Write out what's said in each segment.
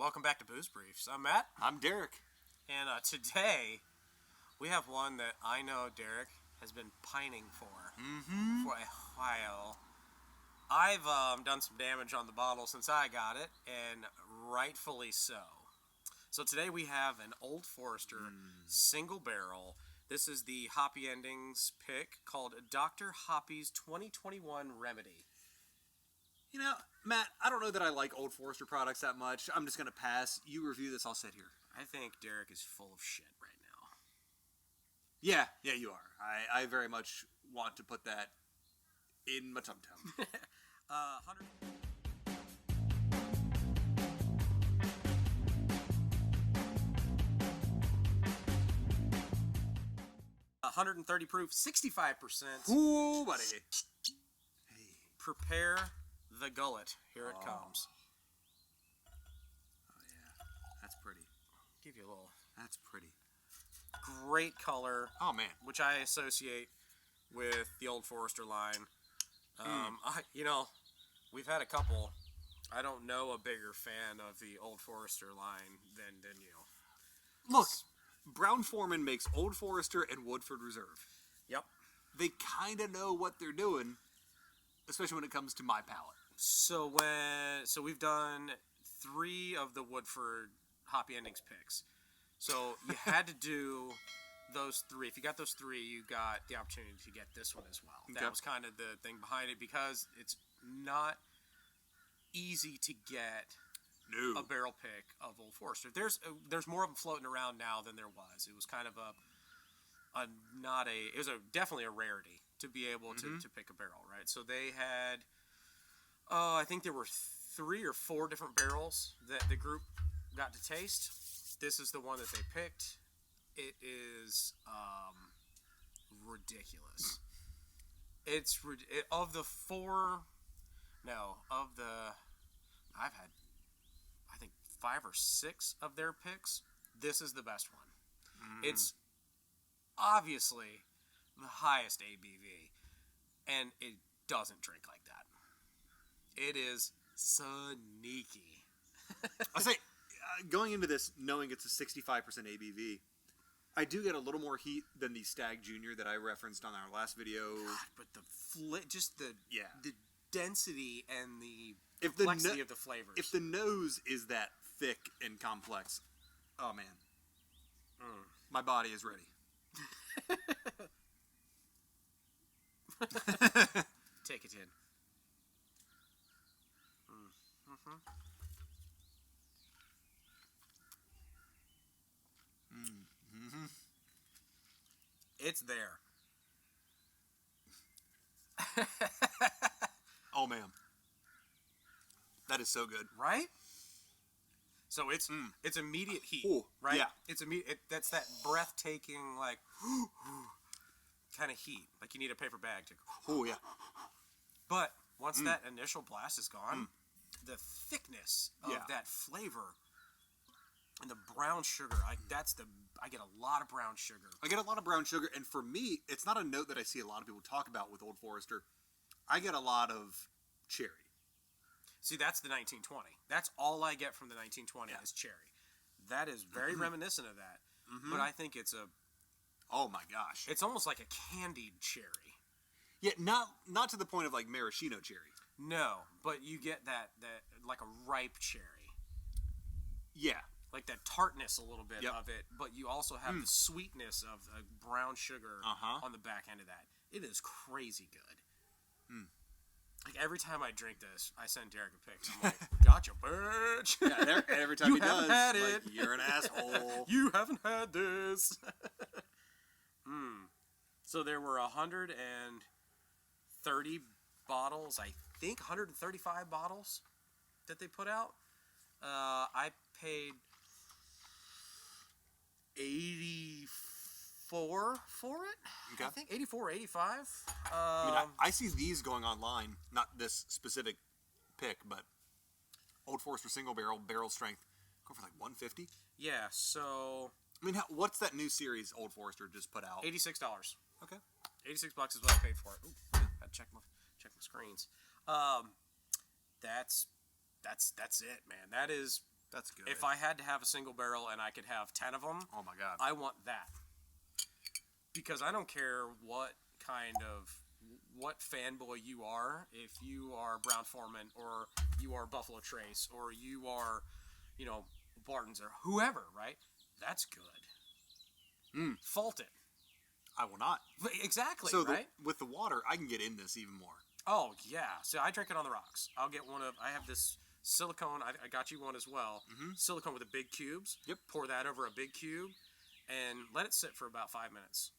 Welcome back to Booze Briefs. I'm Matt, I'm Derek. and today we have one that I know Derek has been pining for a while. I've done some damage on the bottle since I got it, and rightfully so. So today we have an Old Forester single barrel. This is the Hoppy Endings pick called Dr. Hoppy's 2021 Remedy. You know, Matt, I don't know that I like Old Forester products that much. I'm just going to pass. You review this, I'll sit here. I think Derek is full of shit right now. Yeah, you are. I very much want to put that in my tum-tum. 130 proof, 65%. Ooh, buddy. Hey. Prepare the gullet. Here it comes. Oh, yeah. That's pretty. Give you a little. That's pretty. Great color. Oh, man. Which I associate with the Old Forester line. We've had a couple. I don't know a bigger fan of the Old Forester line than you. Look, Brown-Forman makes Old Forester and Woodford Reserve. Yep. They kind of know what they're doing, especially when it comes to my palate. So we've done 3 of the Woodford Hoppy Endings picks. So you had to do those 3. If you got those 3, you got the opportunity to get this one as well. Okay. That was kind of the thing behind it, because it's not easy to get a barrel pick of Old Forester. There's more of them floating around now than there was. It was kind of definitely a rarity to be able to pick a barrel, right? So they had, I think there were 3 or 4 different barrels that the group got to taste. This is the one that they picked. It is ridiculous. I've had, I think, 5 or 6 of their picks. This is the best one. It's obviously the highest ABV, and it doesn't drink like that. It is sneaky. I'll say, going into this, knowing it's a 65% ABV, I do get a little more heat than the Stag Junior that I referenced on our last video. God, but the density and the complexity of the flavors. If the nose is that thick and complex, oh man, my body is ready. Take it in. It's there. Oh man, that is so good, right? So it's immediate heat, right? Yeah, it's immediate. That's that breathtaking, like kind of heat, like you need a paper bag to. Oh yeah. But once that initial blast is gone, the thickness of that flavor and the brown sugar, I get a lot of brown sugar. I get a lot of brown sugar, and for me, it's not a note that I see a lot of people talk about with Old Forester. I get a lot of cherry. See, that's the 1920. That's all I get from the 1920 is cherry. That is very reminiscent of that. But I think it's oh my gosh, it's almost like a candied cherry. Yeah, not to the point of like maraschino cherry. No, but you get that like a ripe cherry. Yeah. Like that tartness a little bit of it, but you also have the sweetness of brown sugar on the back end of that. It is crazy good. Like every time I drink this, I send Derek a pic. I'm like, gotcha, bitch. Yeah, every time he does, had like, it. You're an asshole. You haven't had this. So there were 130 bottles, I think 135 bottles that they put out. I paid $84 for it. Okay. I think 84, 85. I see these going online, not this specific pick, but Old Forester single barrel strength, go for like 150. Yeah, so I mean, what's that new series Old Forester just put out? $86. Okay. $86 is what I paid for it. Ooh, gotta check my screens. That's it, man. That is That's good. If I had to have a single barrel and I could have 10 of them, oh my god, I want that. Because I don't care what fanboy you are, if you are Brown Foreman or you are Buffalo Trace or you are, Barton's or whoever, right? That's good. Fault it. I will not. Exactly, so right? With the water, I can get in this even more. Oh, yeah. So I drink it on the rocks. I have this silicone. I got you one as well. Mm-hmm. Silicone with the big cubes. Yep. Pour that over a big cube and let it sit for about 5 minutes.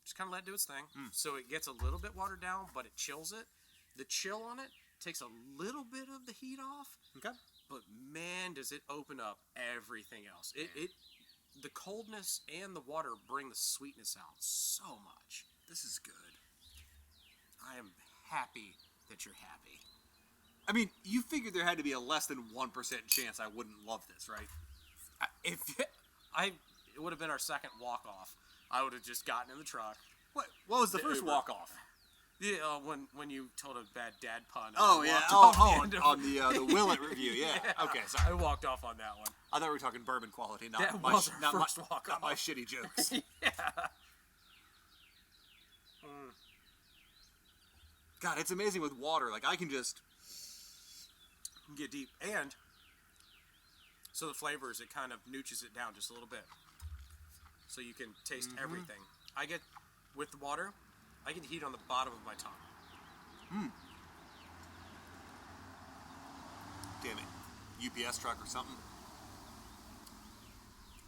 Just kind of let it do its thing. So it gets a little bit watered down, but it chills it. The chill on it takes a little bit of the heat off. Okay. But man, does it open up everything else. The coldness and the water bring the sweetness out so much. This is good. I am happy that you're happy. I mean, you figured there had to be a less than 1% chance I wouldn't love this, right? It would have been our second walk-off. I would have just gotten in the truck. What was the first walk-off? Yeah, when you told a bad dad pun. Oh, yeah. On the Willet review, yeah. Yeah. Okay, sorry. I walked off on that one. I thought we were talking bourbon quality, not That my was our first not walk-off. my shitty jokes. Yeah. God, it's amazing with water. Like, I can just get deep. And so the flavors, it kind of nooches it down just a little bit. So you can taste everything. I get, with the water, I get heat on the bottom of my tongue. Damn it. UPS truck or something.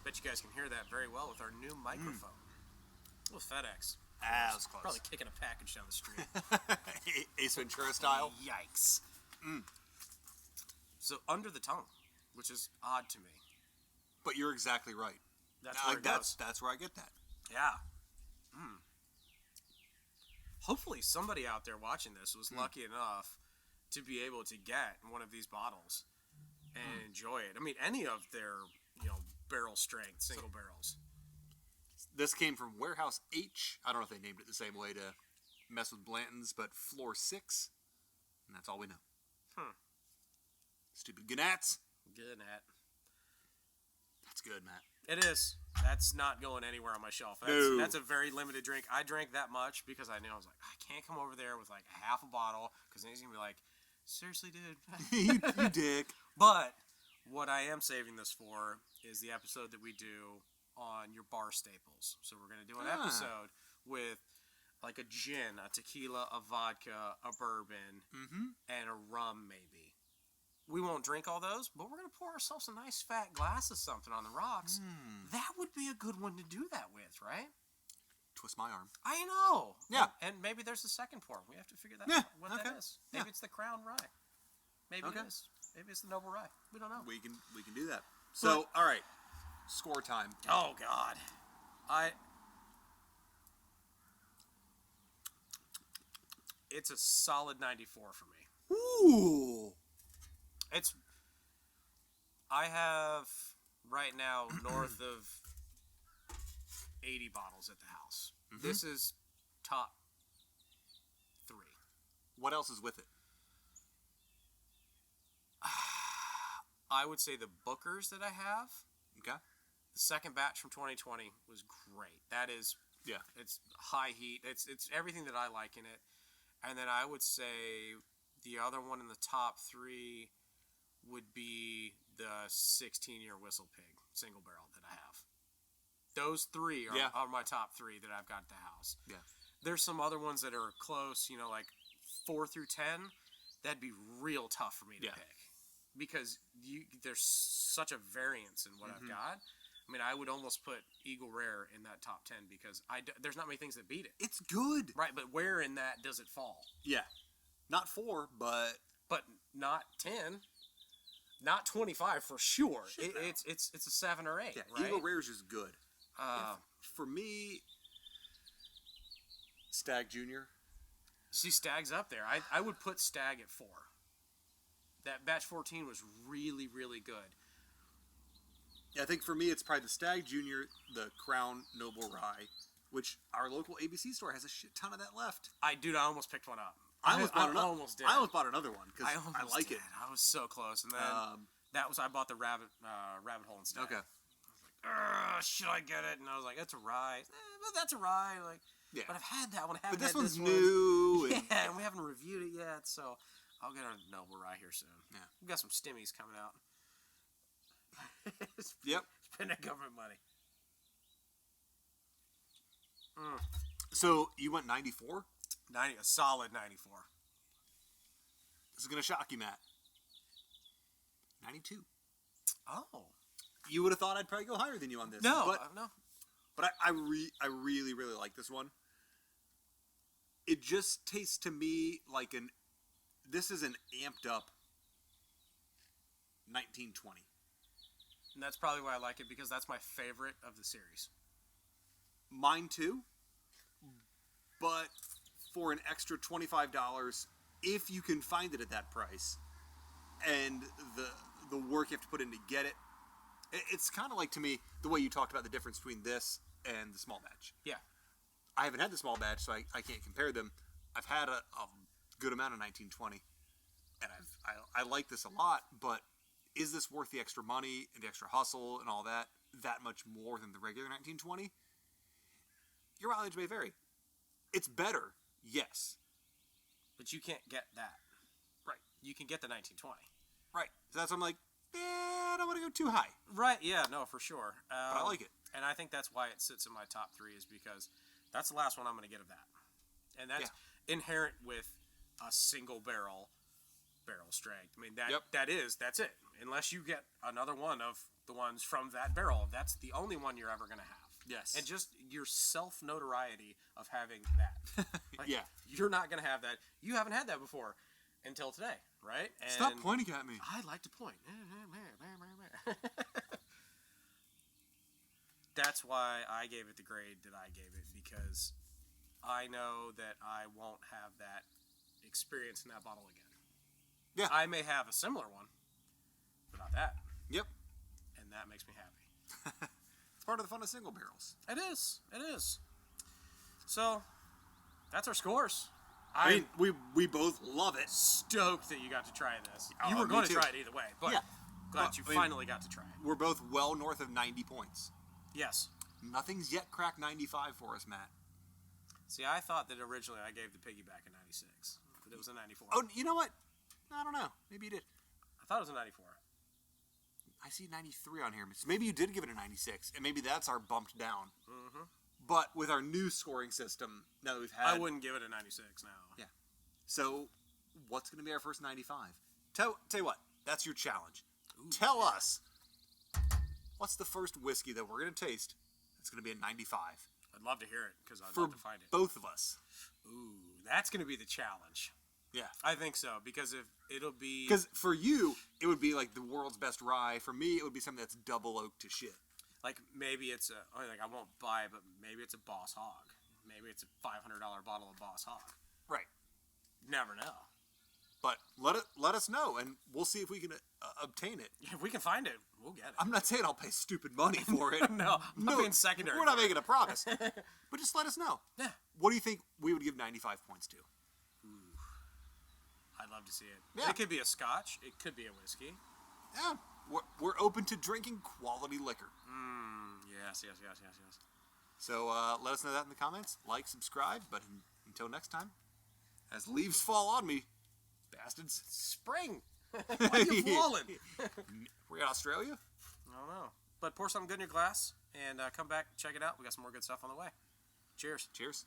Bet you guys can hear that very well with our new microphone. With FedEx. That was close. Probably kicking a package down the street. Ace Ventura style. Yikes. So under the tongue, which is odd to me. But you're exactly right. That's where I get that. Yeah. Hopefully somebody out there watching this was lucky enough to be able to get one of these bottles and enjoy it. I mean, any of their, barrel strength, single barrels. This came from Warehouse H. I don't know if they named it the same way to mess with Blanton's, but floor 6. And that's all we know. Stupid Gnats. Good at. That's good, Matt. It is. That's not going anywhere on my shelf. That's a very limited drink. I drank that much because I knew I was like, I can't come over there with like half a bottle because then he's gonna be like, seriously, dude. you dick. But what I am saving this for is the episode that we do on your bar staples. So we're gonna do an episode with like a gin, a tequila, a vodka, a bourbon, and a rum maybe. We won't drink all those, but we're going to pour ourselves a nice fat glass of something on the rocks. That would be a good one to do that with, right? Twist my arm. I know. Yeah. And maybe there's a second pour. We have to figure that out. What that is. Maybe it's the Crown Rye. Maybe it is. Maybe it's the Noble Rye. We don't know. We can do that. So, all right. Score time. Oh, God. It's a solid 94 for me. Ooh. I have right now north of 80 bottles at the house. This is top 3. What else is with it? I would say the Bookers that I have. Okay. The second batch from 2020 was great. That is, it's high heat. It's everything that I like in it. And then I would say the other one in the top 3 would be the 16-year Whistle Pig single barrel that I have. Those 3 are my top 3 that I've got at the house. Yeah. There's some other ones that are close, like 4 through 10. That'd be real tough for me to pick because there's such a variance in what I've got. I mean, I would almost put Eagle Rare in that top 10 because there's not many things that beat it. It's good. Right, but where in that does it fall? Yeah. Not 4, but not 10. Not 25 for sure. It's a 7 or 8. Yeah, right? Eagle Rare is just good. For me, Stag Junior. See, Stag's up there. I would put Stag at 4. That batch 14 was really, really good. Yeah, I think for me, it's probably the Stag Junior, the Crown Noble Rye, which our local ABC store has a shit ton of that left. I almost picked one up. I almost bought almost did. I almost bought another one because I like it. I was so close. And then I bought the rabbit hole instead. Okay. Should I get it? And I was like, it's a rye. But that's a rye. Like, Yeah. but I've had that one. I haven't But this had one's this one. new. Yeah, And, and we haven't reviewed it yet, so I'll get a noble rye here soon. Yeah. We've got some stimmies coming out. Yep. Spending government money. So you went 94? 90, a solid 94. This is going to shock you, Matt. 92. Oh. You would have thought I'd probably go higher than you on this. No, But, no. but I really, really like this one. It just tastes to me like this is an amped up 1920. And that's probably why I like it, because that's my favorite of the series. Mine too. But for an extra $25, if you can find it at that price, and the work you have to put in to get it, it's kind of like, to me, the way you talked about the difference between this and the small batch. Yeah. I haven't had the small batch, so I can't compare them. I've had a good amount of 1920, and I like this a lot, but is this worth the extra money and the extra hustle and all that much more than the regular 1920? Your mileage may vary. It's better, yes. But you can't get that. Right. You can get the 1920. Right. So that's why I'm like, I don't want to go too high. Right, yeah, no, for sure. But I like it. And I think that's why it sits in my top 3, is because that's the last one I'm going to get of that. And that's inherent with a single barrel strength. I mean, that's it. Unless you get another one of the ones from that barrel, that's the only one you're ever going to have. Yes. And just your self-notoriety of having that. Like, Yeah. You're not going to have that. You haven't had that before until today, right? And Stop pointing at me. I like to point. That's why I gave it the grade that I gave it, because I know that I won't have that experience in that bottle again. Yeah. I may have a similar one, but not that. Yep. And that makes me happy. It's part of the fun of single barrels. It is. It is. So, that's our scores. I mean, we both love it. Stoked that you got to try this. Oh, You were me going to too. try it either way, but Yeah. glad you finally got to try it. We're both well north of 90 points. Yes. Nothing's yet cracked 95 for us, Matt. See, I thought that originally I gave the piggyback a 96, but it was a 94. Oh, you know what? I don't know. Maybe you did. I thought it was a 94. I see 93 on here. So maybe you did give it a 96, and maybe that's our bumped down. Mm-hmm. But with our new scoring system, now that we've had... I wouldn't give it a 96 now. Yeah. So, what's going to be our first 95? Tell you what, that's your challenge. Ooh, Tell us, what's the first whiskey that we're going to taste that's going to be a 95? I'd love to hear it, because I'd For love to find it. both of us. Ooh, that's going to be the challenge. Yeah. I think so, because if it'll be... Because for you, it would be like the world's best rye. For me, it would be something that's double oaked to shit. Like, maybe it's I won't buy it, but maybe it's a Boss Hog. Maybe it's a $500 bottle of Boss Hog. Right. Never know. But let us know, and we'll see if we can obtain it. If we can find it, we'll get it. I'm not saying I'll pay stupid money for it. No, I'm not being secondary. We're not making a promise. But just let us know. Yeah. What do you think we would give 95 points to? I'd love to see it. Yeah. It could be a scotch. It could be a whiskey. Yeah. We're open to drinking quality liquor. Yes. So let us know that in the comments. Like, subscribe. But until next time, as leaves fall on me, bastards. Spring. Why are you falling? We're in Australia. I don't know. But pour something good in your glass and come back, check it out. We got some more good stuff on the way. Cheers. Cheers.